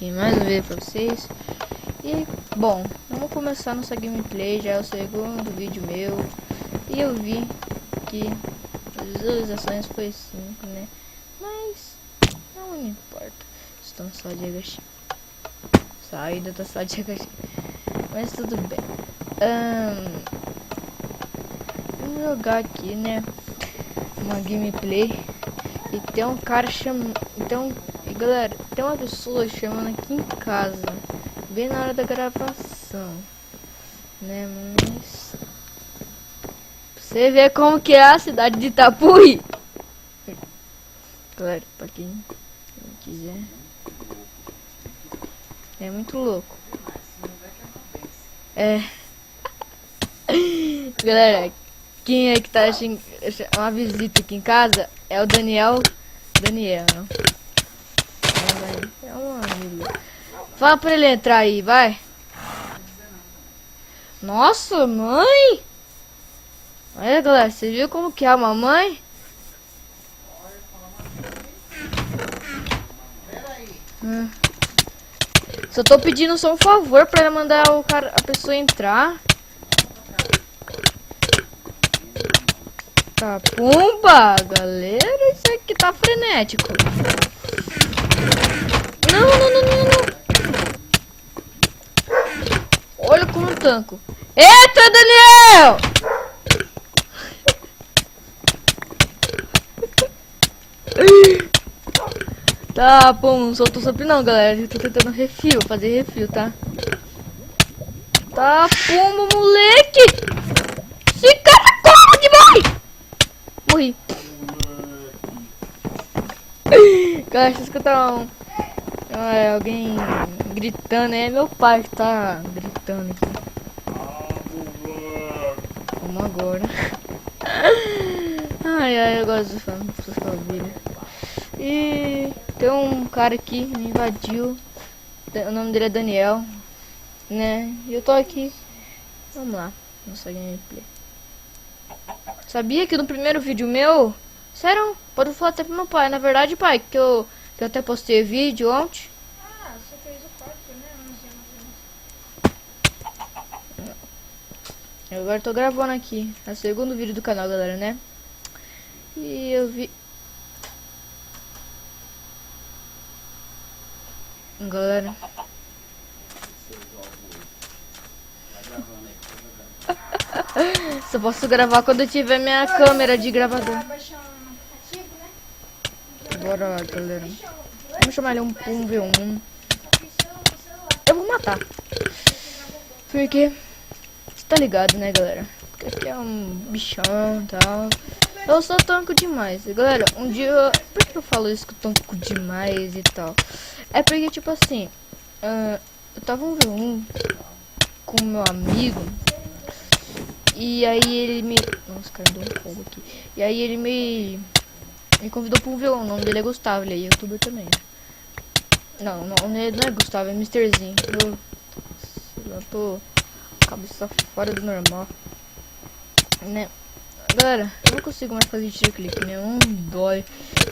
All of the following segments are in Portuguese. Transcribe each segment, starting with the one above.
aqui mais um vídeo pra vocês. E, bom, vamos começar nossa gameplay, já é o segundo vídeo meu. E eu vi que as visualizações foi 5, né? Mas não me importa. Estão só de agachê. Ainda tá só de agachê. Mas tudo bem. Vamos jogar aqui, né? Uma gameplay. E tem um cara chamando. Então, galera, tem uma pessoa chamando aqui em casa, bem na hora da gravação, né? Mas você vê como que é a cidade de Itapuí. Galera, pra quem quiser, é muito louco. É. Galera, quem é que tá achando uma visita aqui em casa é o Daniel. É um amigo. Fala pra ele entrar aí, vai. Nossa, mãe! Olha, galera, você viu como que é a mamãe? Só tô pedindo só um favor pra ela mandar a pessoa entrar. Tá, pumba, galera, isso aqui tá frenético. Não. Olha como tanco. Eita, Daniel! Tá, pô, não soltou sempre não, galera. Eu tô tentando fazer refil, tá? Tá, pumba, moleque! Esse cara corre demais! Morri. Galera, vocês escutaram alguém gritando, é meu pai que tá gritando aqui. Vamos agora. Ai, eu gosto de falar pra vocês ouvirem. E tem um cara aqui, me invadiu. O nome dele é Daniel, né? E eu tô aqui. Vamos lá, nossa gameplay. Sabia que no primeiro vídeo meu... Sério, pode falar até pro meu pai. Na verdade, pai, que eu até postei vídeo ontem. Ah, você fez o quarto, né? Eu agora tô gravando aqui. É o segundo vídeo do canal, galera, né? E eu vi... Galera... Só posso gravar quando eu tiver minha câmera de gravador. Bora lá, galera. Vamos chamar ele um 1v1. Eu vou matar. Porque... Você tá ligado, né, galera? Porque aqui é um bichão e tal. Eu sou tanco demais. Galera, um dia... Por que eu falo isso que eu tanco demais e tal? É porque, tipo assim... eu tava um V1 com meu amigo. E aí ele me... Nossa, cara, deu um fogo aqui. E aí ele me convidou pra um V1. O nome dele é Gustavo, ele é youtuber também. Não é Gustavo, é Mrzinho. Eu tô... Cabeça fora do normal, né? Galera, eu não consigo mais fazer tiro clique, né? Dói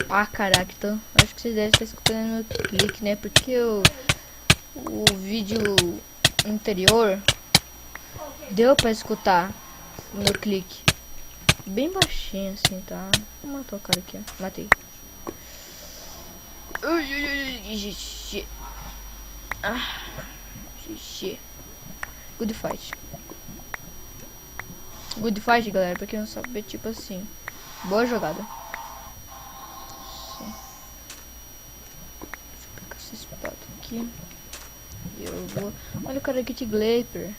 pra caraca. Então acho que vocês devem estar escutando meu clique, né? Porque o vídeo anterior deu pra escutar o meu clique bem baixinho assim, tá? Vou matar o cara aqui, ó. Matei. Xixi. Xixi. Good fight. Good fight, galera, pra quem não sabe, é tipo assim. Boa jogada. Sim. Deixa eu pegar essa espada aqui. Eu vou... Olha o cara aqui de Glaper.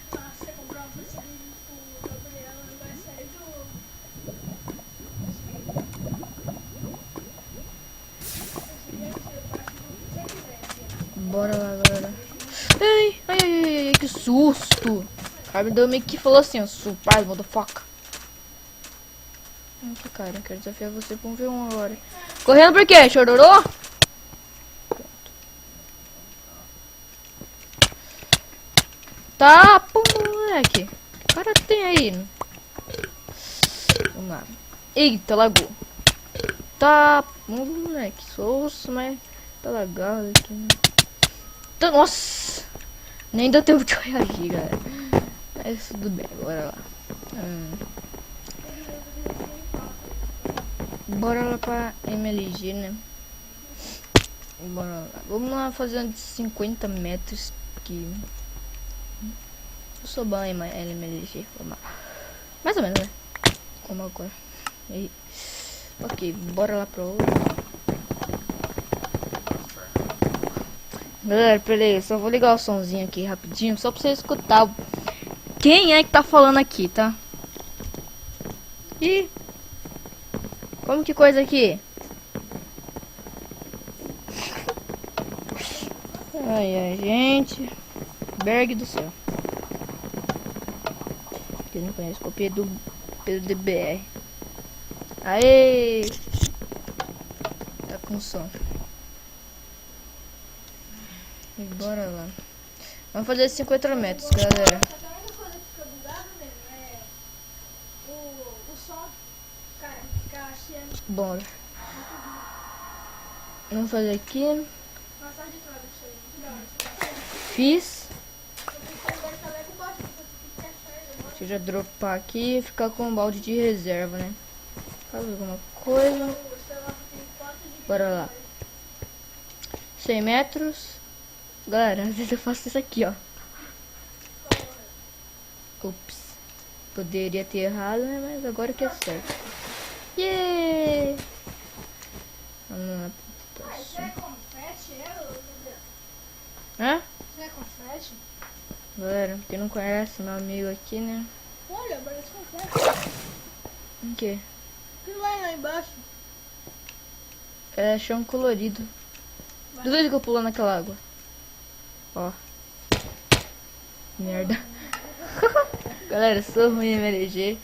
Bora lá, galera. Ai, que susto. O cara me deu meio que falou assim, ó, surprise, motherfucker. Que cara, eu quero desafiar você pra um V1 agora. Correndo por quê? Chororô? Pronto. Tá, pô, moleque. Que cara tem aí? Vamos lá. Eita, lagou. Tá, moleque, souço, mas tá lagado aqui, né? Nossa! Nem deu tempo de eu reagir, galera. Mas tudo bem, bora lá. Bora lá pra MLG, né? Bora lá. Vamos lá fazer uns 50 metros que... Eu sou bom em MLG. Vamos lá. Mais ou menos, né? Como agora. E... Ok, bora lá pro outro. Galera, peraí, eu só vou ligar o somzinho aqui rapidinho, só pra você escutar quem é que tá falando aqui, tá? Ih, como que coisa aqui? Ai, gente. Berg do céu. Quem não conhece, copiei do PDBR. Aê! Tá com som. E bora lá. Vamos fazer 50 metros, galera. Só que a única coisa que fica bugada mesmo é o som, cara, ficar chiando. Bora. Vamos fazer aqui. Massagem de trás, isso aí. Que da hora. Fiz. Agora tá leve o bote, porque Deixa eu já dropar aqui e ficar com um balde de reserva, né? Caso alguma coisa. o celular tem 4 GB. Bora lá. 100 metros. Galera, às vezes eu faço isso aqui, ó. Ups. Poderia ter errado, né? Mas agora que é certo. Yeah! Vamos lá. Isso é confete, Gabriel? Hã? Isso é confete? Galera, quem não conhece meu amigo aqui, né? Olha, parece confete. O quê? O que vai lá embaixo? É chão colorido. Duvido que eu pulo naquela água. Ó. Merda. Galera, eu sou ruim em MLG.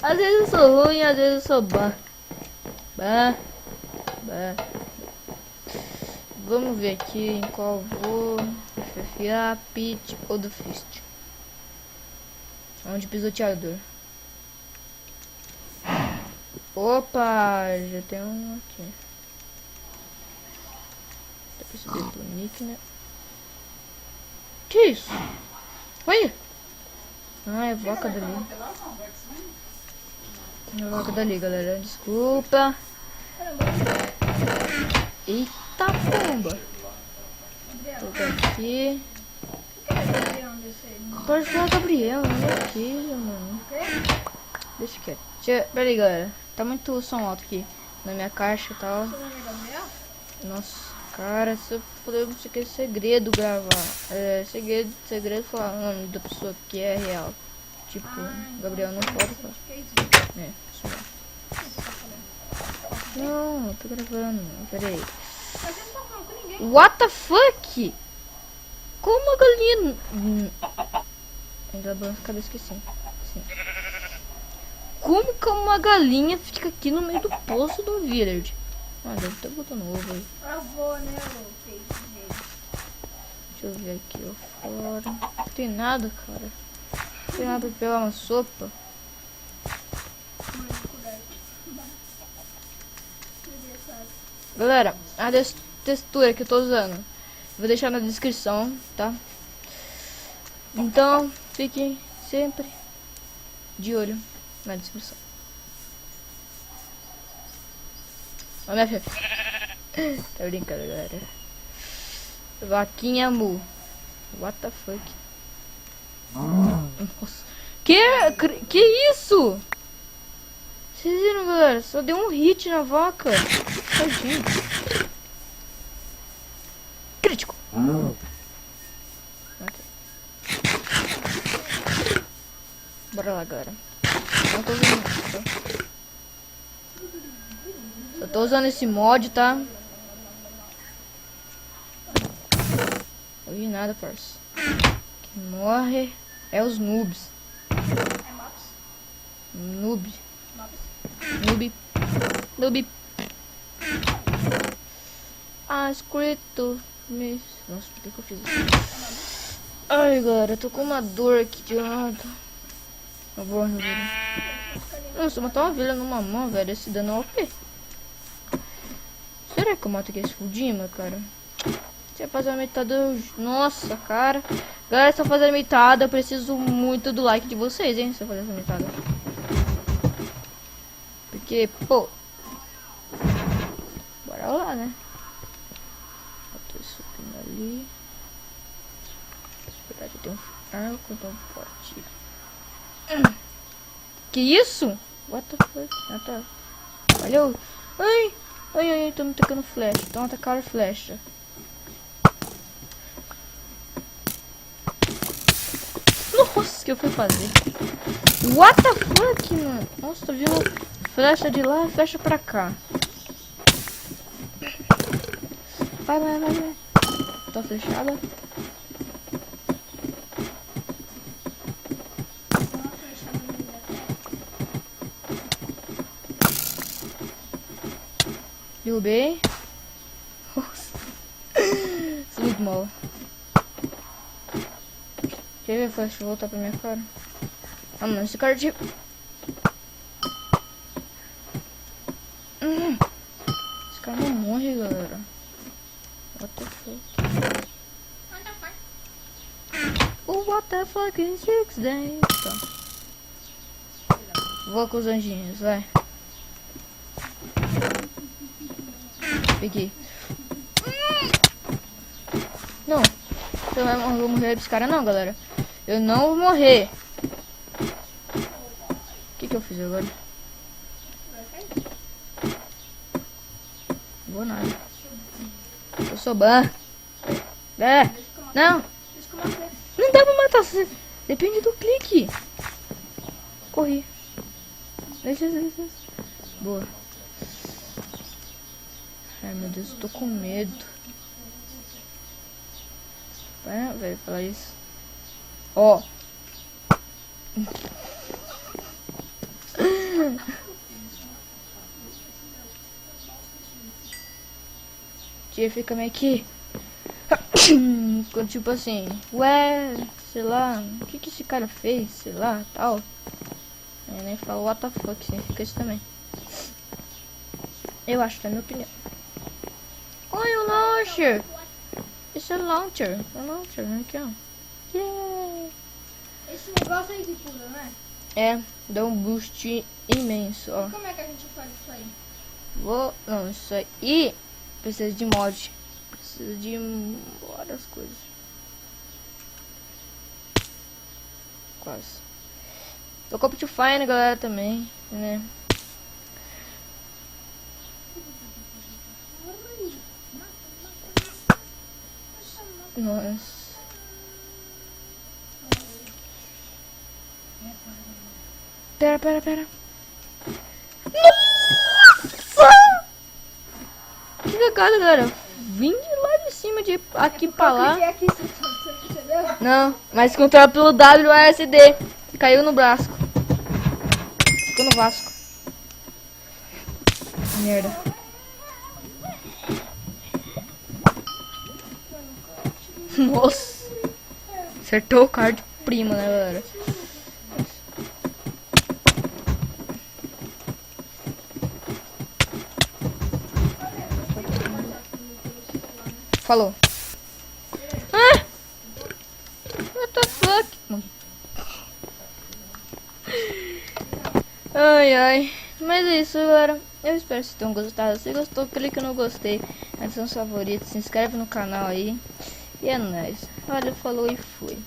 Às vezes eu sou ruim, às vezes eu sou bom. Bah. Vamos ver aqui em qual vou. FFA, Pit ou do Fist. Onde pisoteador. Opa, já tem um aqui. Dá pra subir pro nick, né? Que isso? Olha! Ah, é vaca dali. É vaca dali, galera. Desculpa. Eita pomba. Tô aqui. Pode falar Gabriel, não é aquilo, mano. Deixa quieto. Pera aí, galera. Tá muito som alto aqui na minha caixa e tal. Nossa, cara, se eu podemos isso aqui é segredo gravar. É, segredo falar o nome da pessoa que é real. Tipo, Gabriel não pode falar. É, isso mesmo. Não, eu tô gravando. Pera aí. What the fuck? Como a galinha... Ainda balança a cabeça que sim. Como que uma galinha fica aqui no meio do poço do village? Ah, deve estar botando ovo aí. Eu vou, né, o peito dele. Deixa eu ver aqui, ó, fora. Não tem nada, cara. Não tem nada pra pegar uma sopa. Galera, a textura que eu tô usando, vou deixar na descrição, tá? Então, fiquem sempre de olho na descrição. Ó, minha filha. Tá brincando, galera. Vaquinha mu. What the fuck? Nossa. Que isso? Vocês viram, galera? Só deu um hit na vaca. Tadinho. Crítico. Bora lá, galera. Não tô usando, eu tô usando esse mod, tá? Não vi nada, parça. Quem morre é os noobs. Noob. Ah, escrito. Nossa, por que eu fiz isso? Ai, galera, eu tô com uma dor aqui de lado. Eu vou resolver. Nossa, matar uma ovelha numa mão, velho. Esse dano é OP. Será que eu mato aqui esse Fudima, cara? Se eu fazer a metade, nossa, cara. Galera, se eu fazer a metade, eu preciso muito do like de vocês, hein? Se eu fazer essa metade. Porque, pô. Bora lá, né? Bota isso ali. Na verdade, eu tenho um arco, então pode. Que isso? What the fuck? Ah, tá. Valeu. Ai, ai, ai, tô me tacando flecha. Então atacaram flecha. Nossa, o que eu fui fazer? What the fuck, mano? Nossa, tô vendo flecha de lá e flecha pra cá. Vai, vai, vai, vai. Tô fechada. Derrubei. Nossa. Isso é muito mal. Quer ver a flecha voltar pra minha cara? Ah, mano, esse cara de... Esse cara não morre, galera. What the fuck? Oh, what the fuck in 6 days? Tá. Vou com os anjinhos, vai. Peguei. Não. Eu não vou morrer desse cara não, galera. Eu não vou morrer. O que eu fiz agora? Não vou nada. Eu sou ban. É. Não. Não dá pra matar. Depende do clique. Corri. Deixa. Boa. Ai, meu Deus, eu tô com medo. Vai falar isso. Ó. Tia fica meio que... tipo assim, ué, sei lá, o que esse cara fez, sei lá, tal. Eu nem falo what the fuck, significa isso também. Eu acho que é a minha opinião. Olha o launcher! Esse é launcher, aqui ó. Yeah. Esse negócio aí de pula, né? É, dá um boost imenso, ó. Como é que a gente faz isso aí? Não, isso aí precisa de mod. Precisa de várias coisas. Quase. Tô com o Optifine, galera, também, né? Nossa. Pera. Nossa! Que cagada, galera. Vim de lá de cima, de aqui pra lá. Aqui, você entendeu? Não, mas controla pelo WASD. Caiu no braço. Ficou no Vasco. Merda. Nossa. Acertou o card prima, né, galera? Falou. Ah! What the fuck? Ai. Mas é isso, galera. Eu espero que vocês tenham gostado. Se gostou, clica no gostei. Adicione os favoritos. Se inscreve no canal aí. E é nóis. Valeu, falou e fui.